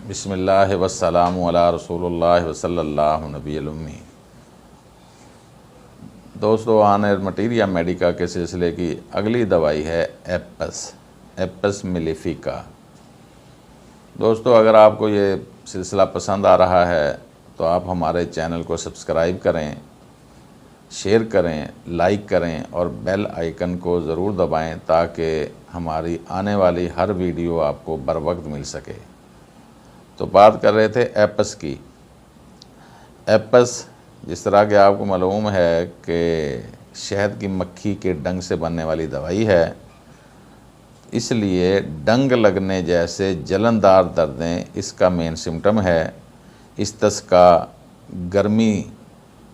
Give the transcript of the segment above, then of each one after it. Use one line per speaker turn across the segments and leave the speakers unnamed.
बिस्मिल्लाह वस्सलामु अला रसूलुल्लाह वसल्लल्लाहु नबियल उम्मी। दोस्तों, आनेर मटीरिया मेडिका के सिलसिले की अगली दवाई है एपस मेलिफिका। दोस्तों, अगर आपको ये सिलसिला पसंद आ रहा है तो आप हमारे चैनल को सब्सक्राइब करें, शेयर करें, लाइक करें और बेल आइकन को ज़रूर दबाएं ताकि हमारी आने वाली हर वीडियो आपको बर वक्त मिल सके। तो बात कर रहे थे एपस की। एपस जिस तरह के आपको मालूम है कि शहद की मक्खी के डंग से बनने वाली दवाई है, इसलिए डंग लगने जैसे जलनदार दर्दें इसका मेन सिम्टम है। इस्तिस्का, गर्मी,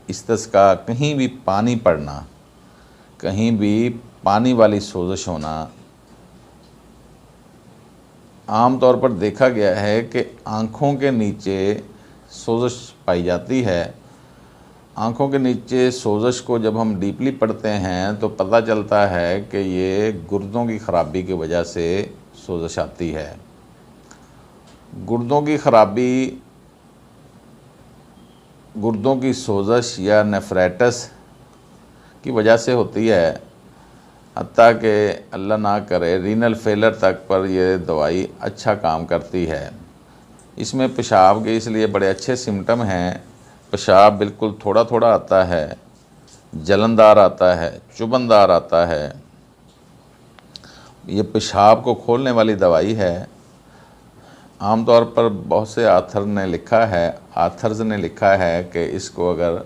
इस्तिस्का, कहीं भी पानी पड़ना, कहीं भी पानी वाली सोजिश होना। आम तौर पर देखा गया है कि आँखों के नीचे सोजिश पाई जाती है। आँखों के नीचे सोजिश को जब हम डीपली पढ़ते हैं तो पता चलता है कि ये गुर्दों की ख़राबी की वजह से सोजिश आती है। गुर्दों की ख़राबी, गुर्दों की सोजिश या नेफ्राइटिस की वजह से होती है। हत्ता कि अल्लाह ना करे रीनल फेलर तक पर यह दवाई अच्छा काम करती है। इसमें पेशाब के इसलिए बड़े अच्छे सिम्टम हैं। पेशाब बिल्कुल थोड़ा थोड़ा आता है, जलनदार आता है, चुभनदार आता है। ये पेशाब को खोलने वाली दवाई है। आमतौर पर बहुत से आथर्स ने लिखा है कि इसको अगर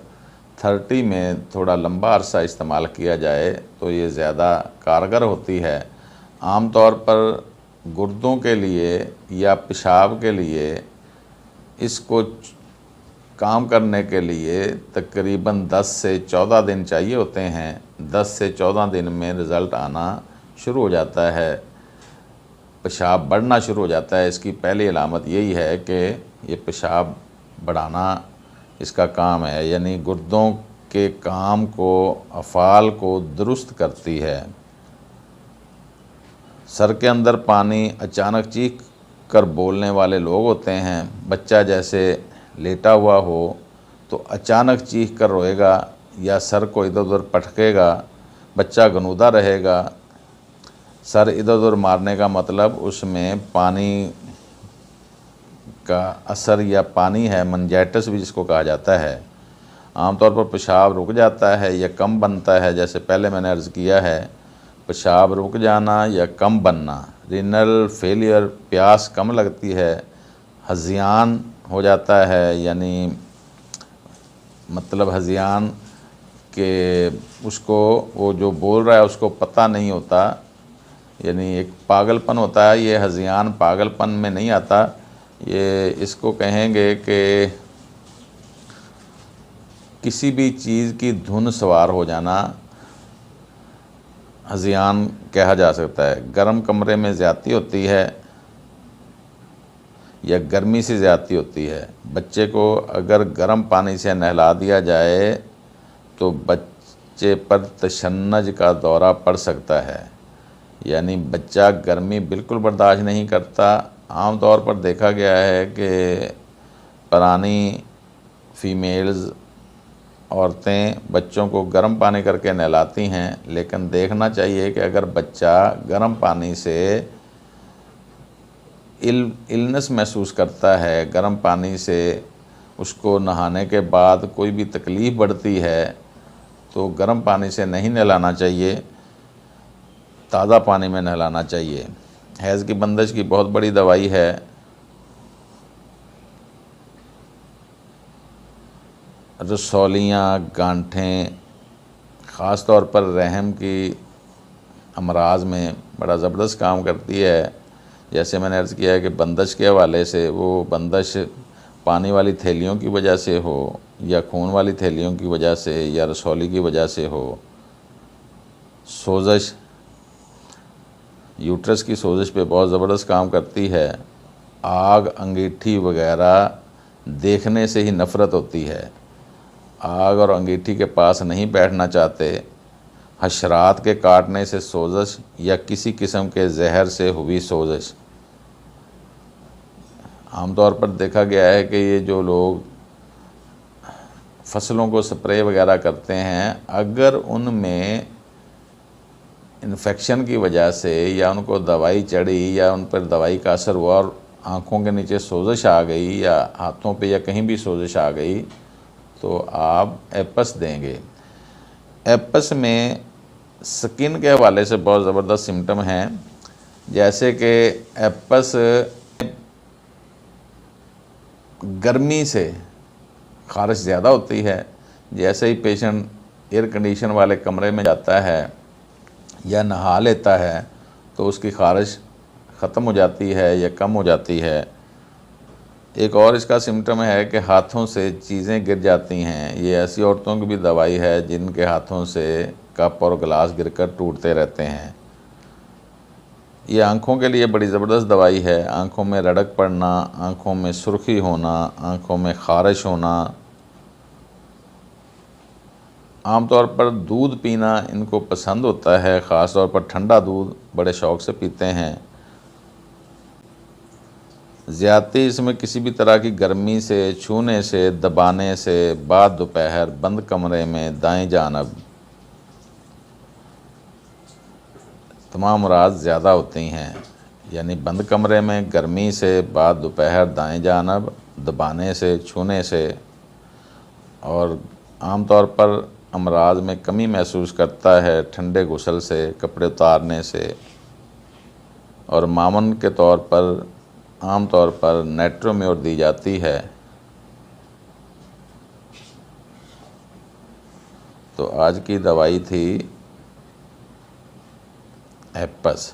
30 में थोड़ा लंबा अरसा इस्तेमाल किया जाए तो ये ज़्यादा कारगर होती है। आमतौर पर गुर्दों के लिए या पेशाब के लिए इसको काम करने के लिए तकरीबन 10 से 14 दिन चाहिए होते हैं। 10 से 14 दिन में रिज़ल्ट आना शुरू हो जाता है, पेशाब बढ़ना शुरू हो जाता है। इसकी पहली अलामत यही है कि ये पेशाब बढ़ाना इसका काम है, यानी गुर्दों के काम को, अफ़ाल को दुरुस्त करती है। सर के अंदर पानी, अचानक चीख कर बोलने वाले लोग होते हैं। बच्चा जैसे लेटा हुआ हो तो अचानक चीख कर रोएगा या सर को इधर उधर पटकेगा, बच्चा गनूदा रहेगा। सर इधर उधर मारने का मतलब उसमें पानी का असर या पानी है, मेनिंजाइटिस भी जिसको कहा जाता है। आमतौर पर पेशाब रुक जाता है या कम बनता है, जैसे पहले मैंने अर्ज़ किया है, पेशाब रुक जाना या कम बनना, रीनल फेलियर, प्यास कम लगती है, हज़ियान हो जाता है, यानी मतलब हज़ियान के उसको, वो जो बोल रहा है उसको पता नहीं होता, यानी एक पागलपन होता है। ये हज़ियान पागलपन में नहीं आता, ये इसको कहेंगे कि किसी भी चीज़ की धुन सवार हो जाना हज़ियान कहा जा सकता है। गर्म कमरे में ज़्यादती होती है या गर्मी से ज़्यादती होती है। बच्चे को अगर गर्म पानी से नहला दिया जाए तो बच्चे पर तशन्नुज का दौरा पड़ सकता है, यानी बच्चा गर्मी बिल्कुल बर्दाश्त नहीं करता। आम तौर पर देखा गया है कि पुरानी फ़ीमेल्स, औरतें बच्चों को गर्म पानी करके नहलाती हैं, लेकिन देखना चाहिए कि अगर बच्चा गर्म पानी से इलनेस महसूस करता है, गर्म पानी से उसको नहाने के बाद कोई भी तकलीफ़ बढ़ती है, तो गर्म पानी से नहीं नहलाना चाहिए, ताज़ा पानी में नहलाना चाहिए। हैज़ की बंदिश की बहुत बड़ी दवाई है। रसौलियाँ, गांठें, ख़ास तौर पर रहम की अमराज में बड़ा ज़बरदस्त काम करती है। जैसे मैंने अर्ज़ किया है कि बंदिश के हवाले से, वो बंदिश पानी वाली थैलियों की वजह से हो या खून वाली थैलियों की वजह से या रसौली की वजह से हो, सोजिश, यूट्रस की सोजिश पे बहुत ज़बरदस्त काम करती है। आग, अंगीठी वगैरह देखने से ही नफ़रत होती है। आग और अंगीठी के पास नहीं बैठना चाहते। हशरात के काटने से सोजिश या किसी किस्म के जहर से हुई सोजिश, आमतौर पर देखा गया है कि ये जो लोग फसलों को स्प्रे वगैरह करते हैं, अगर उनमें इन्फेक्शन की वजह से या उनको दवाई चढ़ी या उन पर दवाई का असर हुआ और आँखों के नीचे सोजिश आ गई या हाथों पे या कहीं भी सोजिश आ गई, तो आप एपस देंगे। एपस में स्किन के हवाले से बहुत ज़बरदस्त सिम्टम हैं, जैसे कि एपस गर्मी से ख़ारिश ज़्यादा होती है। जैसे ही पेशेंट एयर कंडीशन वाले कमरे में जाता है या नहा लेता है तो उसकी ख़ारिश ख़त्म हो जाती है या कम हो जाती है। एक और इसका सिम्टम है कि हाथों से चीज़ें गिर जाती हैं। ये ऐसी औरतों की भी दवाई है जिनके हाथों से कप और गिलास गिरकर टूटते रहते हैं। ये आँखों के लिए बड़ी ज़बरदस्त दवाई है। आँखों में रड़क पड़ना, आँखों में सुर्खी होना, आँखों में ख़ारिश होना। आमतौर पर दूध पीना इनको पसंद होता है, ख़ास तौर पर ठंडा दूध बड़े शौक़ से पीते हैं। ज़्यादती इसमें किसी भी तरह की गर्मी से, छूने से, दबाने से बाद दोपहर बंद कमरे में दाएं जानब तमाम अमराज ज़्यादा होती हैं। यानी बंद कमरे में गर्मी से बाद दोपहर दाएं जानब दबाने से, छूने से, और आमतौर पर अमराज में कमी महसूस करता है ठंडे गुसल से, कपड़े उतारने से, और मामून के तौर पर आमतौर पर नेट्रोम्योर दी जाती है। तो आज की दवाई थी एपस।